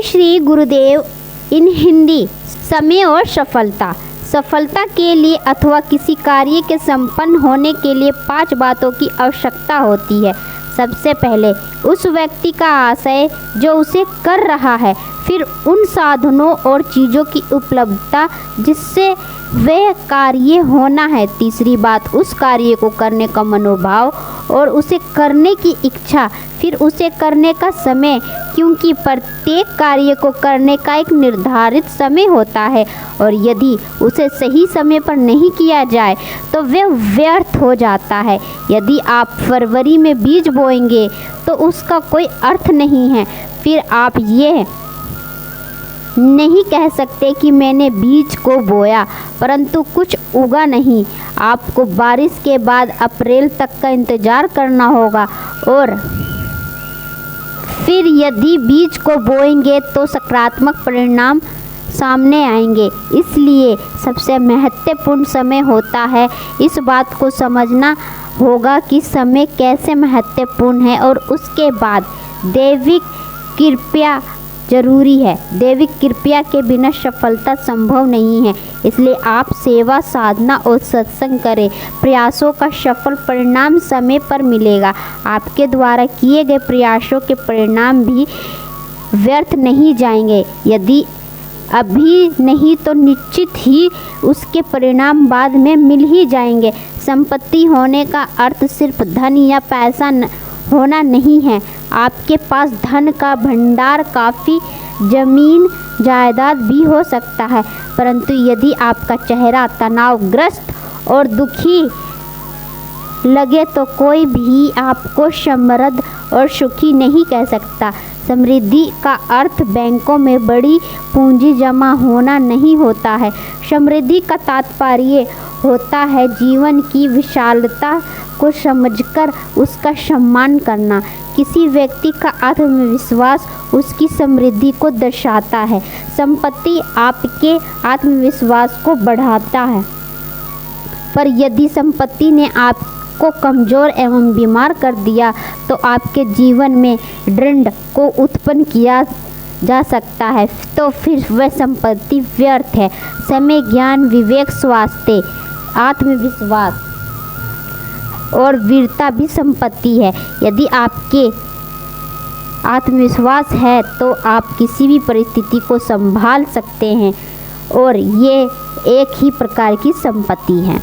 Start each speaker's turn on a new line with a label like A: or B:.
A: श्री गुरुदेव इन हिंदी। समय और सफलता। सफलता के लिए अथवा किसी कार्य के संपन्न होने के लिए 5 बातों की आवश्यकता होती है। सबसे पहले उस व्यक्ति का आशय जो उसे कर रहा है, फिर उन साधनों और चीज़ों की उपलब्धता जिससे वह कार्य होना है। तीसरी बात उस कार्य को करने का मनोभाव और उसे करने की इच्छा, फिर उसे करने का समय, क्योंकि प्रत्येक कार्य को करने का एक निर्धारित समय होता है और यदि उसे सही समय पर नहीं किया जाए तो वह व्यर्थ हो जाता है। यदि आप फरवरी में बीज बोएंगे तो उसका कोई अर्थ नहीं है। फिर आप ये नहीं कह सकते कि मैंने बीज को बोया परंतु कुछ उगा नहीं। आपको बारिश के बाद अप्रैल तक का इंतज़ार करना होगा और फिर यदि बीज को बोएंगे तो सकारात्मक परिणाम सामने आएंगे। इसलिए सबसे महत्वपूर्ण समय होता है। इस बात को समझना होगा कि समय कैसे महत्वपूर्ण है और उसके बाद दैविक कृपा जरूरी है। दैविक कृपा के बिना सफलता संभव नहीं है। इसलिए आप सेवा, साधना और सत्संग करें। प्रयासों का सफल परिणाम समय पर मिलेगा। आपके द्वारा किए गए प्रयासों के परिणाम भी व्यर्थ नहीं जाएंगे। यदि अभी नहीं तो निश्चित ही उसके परिणाम बाद में मिल ही जाएंगे। संपत्ति होने का अर्थ सिर्फ धन या पैसा होना नहीं है। आपके पास धन का भंडार, काफ़ी जमीन जायदाद भी हो सकता है, परंतु यदि आपका चेहरा तनावग्रस्त और दुखी लगे तो कोई भी आपको समृद्ध और सुखी नहीं कह सकता। समृद्धि का अर्थ बैंकों में बड़ी पूंजी जमा होना नहीं होता है। समृद्धि का तात्पर्य होता है जीवन की विशालता को समझकर उसका सम्मान करना। किसी व्यक्ति का आत्मविश्वास उसकी समृद्धि को दर्शाता है। संपत्ति आपके आत्मविश्वास को बढ़ाता है, पर यदि संपत्ति ने आपको कमज़ोर एवं बीमार कर दिया तो आपके जीवन में दृढ़ को उत्पन्न किया जा सकता है, तो फिर वह संपत्ति व्यर्थ है। समय, ज्ञान, विवेक, स्वास्थ्य, आत्मविश्वास और वीरता भी संपत्ति है। यदि आपके आत्मविश्वास है तो आप किसी भी परिस्थिति को संभाल सकते हैं और ये एक ही प्रकार की संपत्ति है।